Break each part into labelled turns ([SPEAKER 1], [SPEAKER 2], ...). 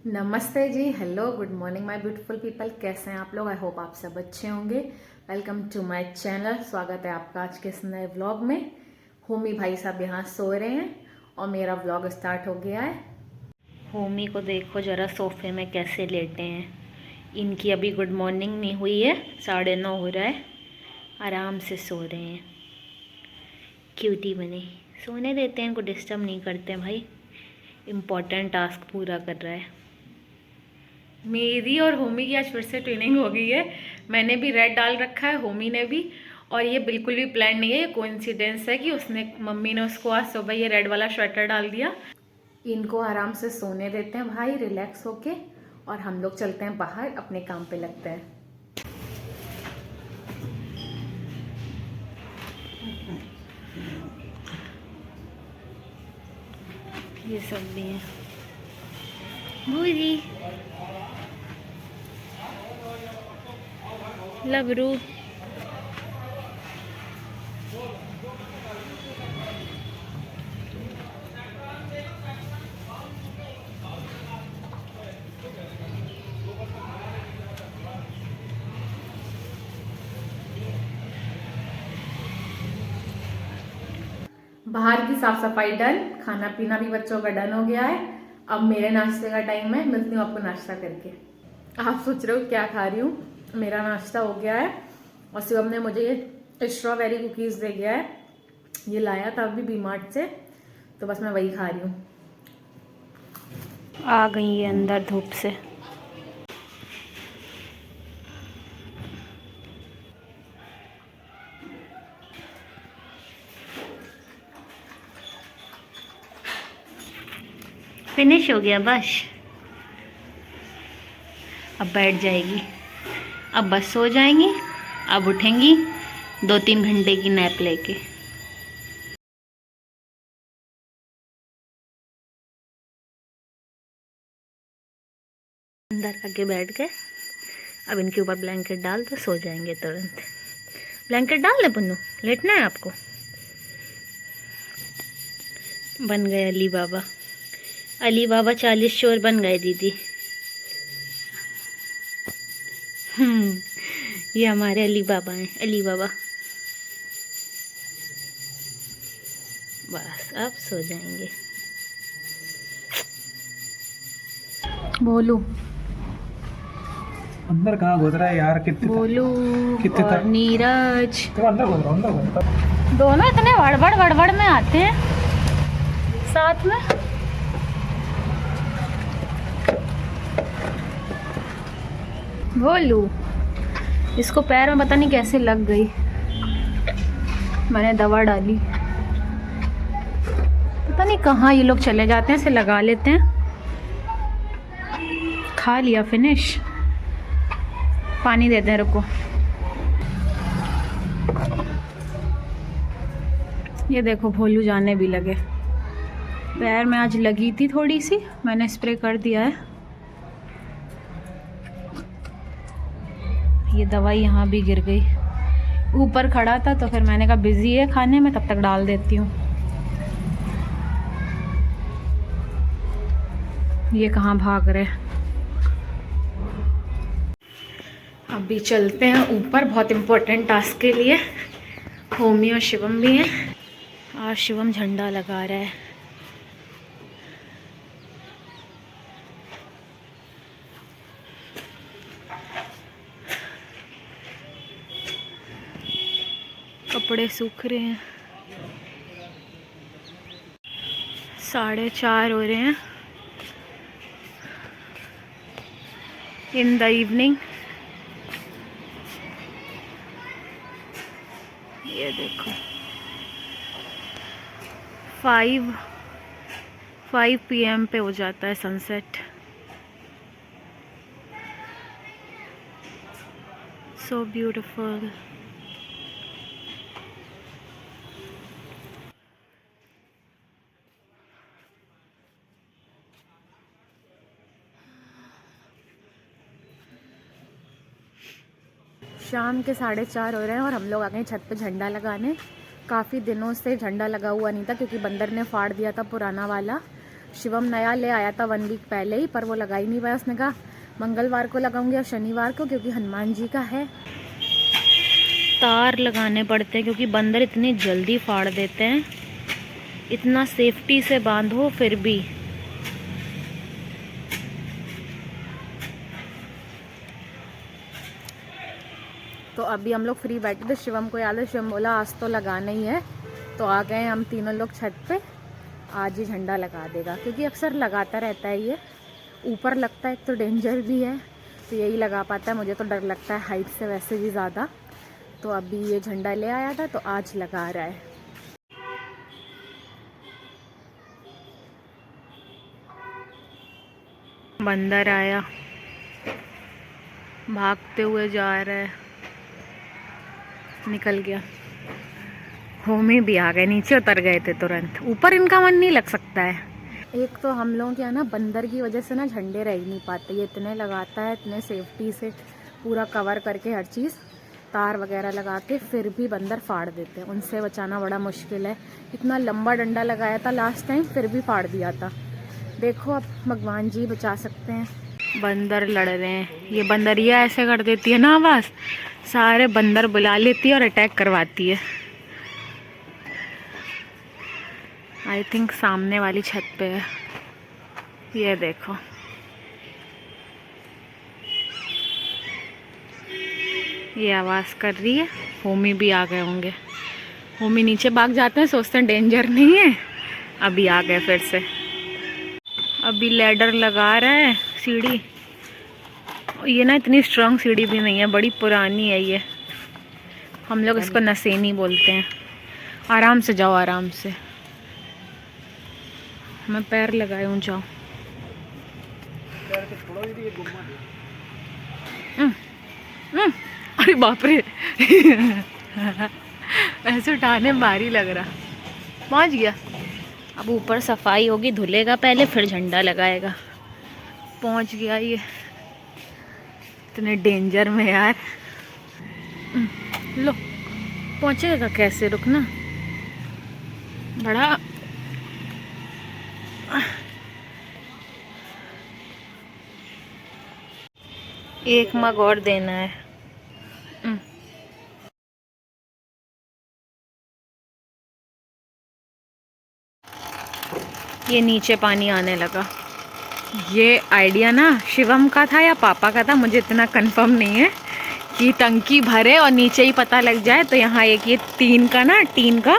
[SPEAKER 1] नमस्ते जी, hello, good morning my beautiful people. कैसे हैं आप लोग? आई होप आप सब अच्छे होंगे। Welcome to my channel. स्वागत है आपका आज के इस नए व्लॉग में। होमी भाई साहब यहाँ सो रहे हैं और मेरा व्लॉग स्टार्ट हो गया है। होमी को देखो जरा सोफे में कैसे लेटे हैं। इनकी अभी गुड मॉर्निंग नहीं हुई है, 9:30 हो रहा है। आराम से सो रहे हैं, क्यूटी बने। सोने देते हैं, इनको डिस्टर्ब नहीं करते हैं भाई। इम्पोर्टेंट टास्क पूरा कर रहा है। मेरी और होमी की आज फिर से ट्रेनिंग हो गई है। मैंने भी रेड डाल रखा है, होमी ने भी। और ये बिल्कुल भी प्लान नहीं है, ये कोइंसिडेंस है कि उसने मम्मी ने उसको आज सुबह ये रेड वाला स्वेटर डाल दिया। इनको आराम से सोने देते हैं भाई, रिलैक्स होके, और हम लोग चलते हैं बाहर, अपने काम पे लगते हैं। ये सब भी है भूजी, लबरू। बाहर की साफ सफाई डन, खाना पीना भी बच्चों का डन हो गया है। अब मेरे नाश्ते का टाइम है, मिलती हूँ आपको नाश्ता करके। आप सोच रहे हो क्या खा रही हूँ? मेरा नाश्ता हो गया है और शिवम ने मुझे ये स्ट्रॉबेरी कुकीज़ दे गया है। ये लाया था अभी वी-मार्ट से, तो बस मैं वही खा रही हूँ। आ गई ये अंदर धूप से। फिनिश हो गया बस, अब बैठ जाएगी। अब बस सो जाएंगी, अब उठेंगी 2-3 घंटे की नैप लेके। अंदर आके बैठ गए। अब इनके ऊपर ब्लैंकेट डाल दो, सो जाएंगे तुरंत। ब्लैंकेट डाल दे पुन्नू, लेटना है आपको। बन गए अली बाबा। अली बाबा 40 चोर बन गए दीदी। ये हमारे अली बाबा हैं, अली बाबा। बस अब सो जाएंगे। बोलू
[SPEAKER 2] अंदर कहाँ घुस रहा है यार?
[SPEAKER 1] बोलू
[SPEAKER 2] कितने
[SPEAKER 1] और नीरज
[SPEAKER 2] तो अंदर घुस रहा, अंदर घुस रहा।
[SPEAKER 1] दोनों इतने वड़बड़ में आते हैं साथ में। बोलू, इसको पैर में पता नहीं कैसे लग गई, मैंने दवा डाली। पता नहीं कहाँ ये लोग चले जाते हैं, इसे लगा लेते हैं। खा लिया, फिनिश। पानी देते हैं, रुको। ये देखो भोलू जाने भी लगे। पैर में आज लगी थी थोड़ी सी, मैंने स्प्रे कर दिया है। ये दवाई यहाँ भी गिर गई। ऊपर खड़ा था तो फिर मैंने कहा बिजी है खाने में, तब तक डाल देती हूँ। ये कहाँ भाग रहे। अभी चलते हैं ऊपर, बहुत इम्पोर्टेंट टास्क के लिए। होमी और शिवम भी हैं। और शिवम झंडा लगा रहा है। कपड़े सूख रहे हैं। 4:30 हो रहे हैं इन द इवनिंग। ये देखो 5 PM पे हो जाता है सनसेट। So beautiful. शाम के 4:30 हो रहे हैं और हम लोग आ गए छत पे झंडा लगाने। काफ़ी दिनों से झंडा लगा हुआ नहीं था क्योंकि बंदर ने फाड़ दिया था पुराना वाला, शिवम नया ले आया था 1 वीक पहले ही, पर वो लगा ही नहीं पाया। उसने कहा मंगलवार को लगाऊंगी और शनिवार को, क्योंकि हनुमान जी का है। तार लगाने पड़ते हैं क्योंकि बंदर इतनी जल्दी फाड़ देते हैं। इतना सेफ्टी से बांधो फिर भी। तो अभी हम लोग फ्री बैठे थे, शिवम को याद है, शिवम बोला आज तो लगाना ही है, तो आ गए हम तीनों लोग छत पे। आज ही झंडा लगा देगा, क्योंकि अक्सर लगाता रहता है ये। ऊपर लगता है, एक तो डेंजर भी है, तो यही लगा पाता है। मुझे तो डर लगता है हाइट से वैसे भी ज़्यादा। तो अभी ये झंडा ले आया था तो आज लगा रहा है। बंदर आया, भागते हुए जा रहा है, निकल गया। होमी भी आ गए, नीचे उतर गए थे तुरंत। ऊपर इनका मन नहीं लग सकता है। एक तो हम लोगों के ना बंदर की वजह से ना झंडे रह ही नहीं पाते। ये इतने लगाता है, इतने सेफ्टी से पूरा कवर करके हर चीज़, तार वगैरह लगा के, फिर भी बंदर फाड़ देते हैं। उनसे बचाना बड़ा मुश्किल है। इतना लंबा डंडा लगाया था लास्ट टाइम, फिर भी फाड़ दिया था। देखो अब भगवान जी बचा सकते हैं। बंदर लड़ रहे हैं। ये बंदरिया ऐसे कर देती है ना आवाज़, सारे बंदर बुला लेती है और अटैक करवाती है। आई थिंक सामने वाली छत पे है, ये देखो। ये आवाज़ कर रही है। होमी भी आ गए होंगे। होमी नीचे भाग जाते हैं, सोचते हैं डेंजर नहीं है। अभी आ गए फिर से। अभी लैडर लगा रहा है, सीढ़ी। ये ना इतनी स्ट्रांग सीढ़ी भी नहीं है, बड़ी पुरानी है ये। हम लोग इसको नसेनी बोलते हैं। आराम से जाओ, आराम से। मैं पैर लगाया हूँ, जाओ। अरे बाप रे ऐसे उठाने में भारी लग रहा। पहुँच गया। अब ऊपर सफाई होगी, धुलेगा पहले फिर झंडा लगाएगा। पहुँच गया ये। इतने डेंजर में यार। लो, पहुँचेगा कैसे? रुकना बड़ा। एक मग और देना है। ये नीचे पानी आने लगा। ये आइडिया ना शिवम का था या पापा का था, मुझे इतना कंफर्म नहीं है। कि टंकी भरे और नीचे ही पता लग जाए। तो यहाँ एक ये टीन का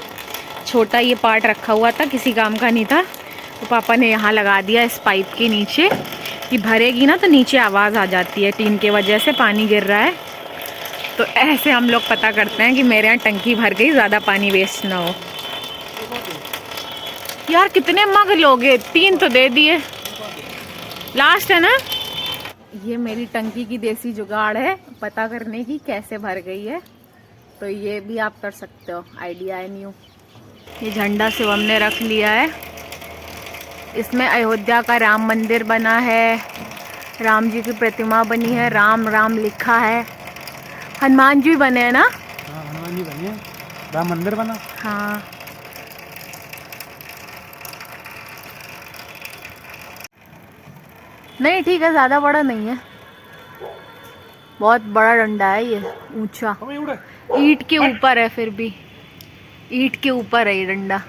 [SPEAKER 1] छोटा ये पार्ट रखा हुआ था, किसी काम का नहीं था। तो पापा ने यहाँ लगा दिया इस पाइप के नीचे, कि भरेगी ना तो नीचे आवाज़ आ जाती है, टीन के वजह से पानी गिर रहा है। तो ऐसे हम लोग पता करते हैं कि मेरे यहाँ टंकी भर गई, ज़्यादा पानी वेस्ट ना हो। यार कितने मग लोगे? 3 तो दे दिए, लास्ट है ना। ये मेरी टंकी की देसी जुगाड़ है, पता करने की कैसे भर गई है। तो ये भी आप कर सकते हो, आइडिया है न्यू। ये झंडा शिवम ने रख लिया है। इसमें अयोध्या का राम मंदिर बना है, राम जी की प्रतिमा बनी है, राम राम लिखा है। हनुमान जी बने हैं ना?
[SPEAKER 2] हाँ, हनुमान जी बने हैं, राम मंदिर बना।
[SPEAKER 1] हाँ। नहीं ठीक है, ज़्यादा बड़ा नहीं है, बहुत बड़ा डंडा है ये, ऊंचा। ईंट के ऊपर है, फिर भी ईंट के ऊपर है ये डंडा।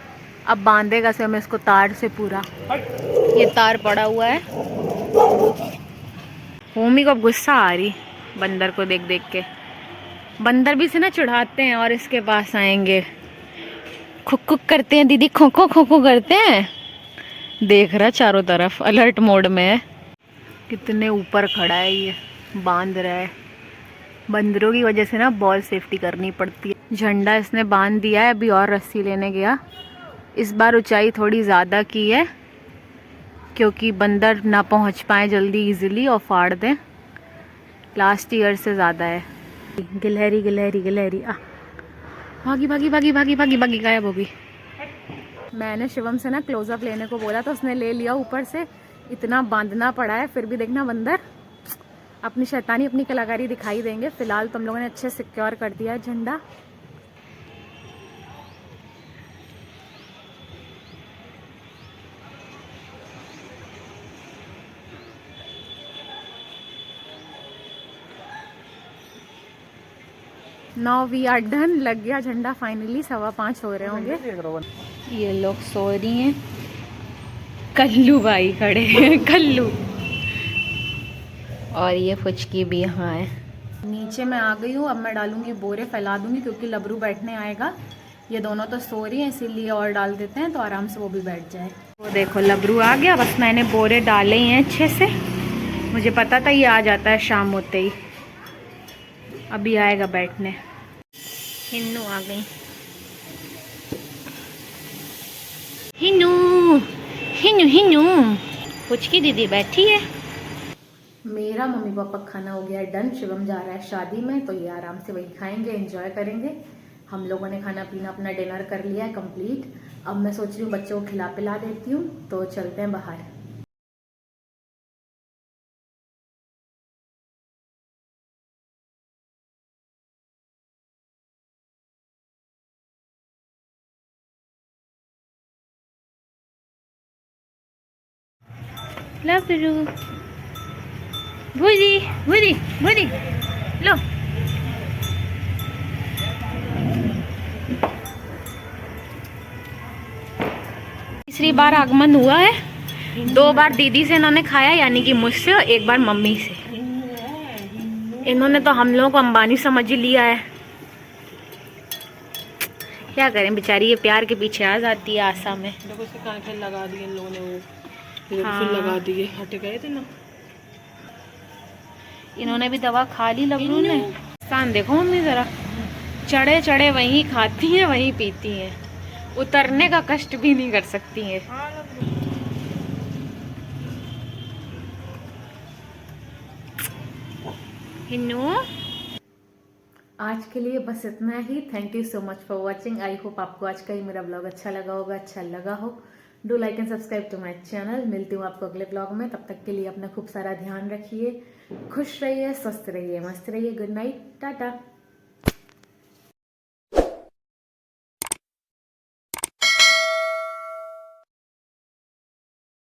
[SPEAKER 1] अब बांधेगा से हमें इसको तार से पूरा। ये तार पड़ा हुआ है। होमी को अब गुस्सा आ रही बंदर को देख देख के। बंदर भी से ना चिढ़ाते हैं और इसके पास आएंगे, खुक खुक करते हैं, दीदी खो खो करते हैं। देख रहा चारों तरफ, अलर्ट मोड में है। कितने ऊपर खड़ा है ये, बांध रहा है। बंदरों की वजह से ना बहुत सेफ्टी करनी पड़ती है। झंडा इसने बांध दिया है, अभी और रस्सी लेने गया। इस बार ऊंचाई थोड़ी ज़्यादा की है, क्योंकि बंदर ना पहुंच पाए जल्दी इजीली और फाड़ दें। लास्ट ईयर से ज़्यादा है। गिलहरी गिलहरी गिलहरी आ भागी भागी भागी भागी भागी भागी गायब होगी। मैंने शिवम से ना क्लोजअप लेने को बोला तो उसने ले लिया ऊपर से। इतना बांधना पड़ा है, फिर भी देखना बंदर अपनी शैतानी, अपनी कलाकारी दिखाई देंगे। फिलहाल तुम लोगों ने अच्छे सिक्योर कर दिया है झंडा। Now we are done. लग गया झंडा फाइनली। 5:15 हो रहे होंगे। ये लोग सो रही हैं। कल्लू भाई खड़े हैं कल्लू। और ये फुचकी भी यहाँ है। नीचे मैं आ गई हूँ। अब मैं डालूंगी बोरे, फैला दूंगी क्योंकि लबरू बैठने आएगा। ये दोनों तो सो रही हैं इसीलिए और डाल देते हैं तो आराम से वो भी बैठ जाए। वो देखो लबरू आ गया। बस मैंने बोरे डाले ही हैं अच्छे से। मुझे पता था ये आ जाता है शाम होते ही। अभी आएगा बैठने। हिन्नू आ गई। हिन्नू हिन्नू हिन्नू पुचकी दीदी बैठी है। मेरा मम्मी पापा खाना हो गया डन। शिवम जा रहा है शादी में तो ये आराम से वही खाएंगे, एंजॉय करेंगे। हम लोगों ने खाना पीना अपना डिनर कर लिया है कंप्लीट। अब मैं सोच रही हूँ बच्चों को खिला पिला देती हूँ तो चलते हैं बाहर। लबरू भूरी भूरी भूरी लो। तीसरी बार आगमन हुआ है। 2 बार दीदी से इन्होंने खाया यानी कि मुझसे, और 1 बार मम्मी से। इन्होंने तो हम लोगों को अंबानी समझ लिया है। क्या करें बेचारी, ये प्यार के पीछे आ जाती है आशा में।
[SPEAKER 2] देखो इसके कान लगा दिए इन लोगों ने। वो
[SPEAKER 1] हाँ।
[SPEAKER 2] फिर लगा दिए, हट गए थे ना।
[SPEAKER 1] इन्होंने भी दवा खा ली लबरू ने। शान देखो मम्मी जरा, चढ़े चढ़े वहीं खाती हैं वहीं पीती हैं। उतरने का कष्ट भी नहीं कर सकती हैं। हिन्नू आज के लिए बस इतना ही। Thank you so much for watching. I hope आपको आज का ही मेरा ब्लॉग अच्छा लगा होगा। अच्छा लगा हो do like and subscribe to my channel. मिलती हूँ आपको अगले ब्लॉग में। तब तक के लिए अपना खूब सारा ध्यान रखिए। खुश रहिए, स्वस्थ रहिए, मस्त रहिए। Good night, Tata.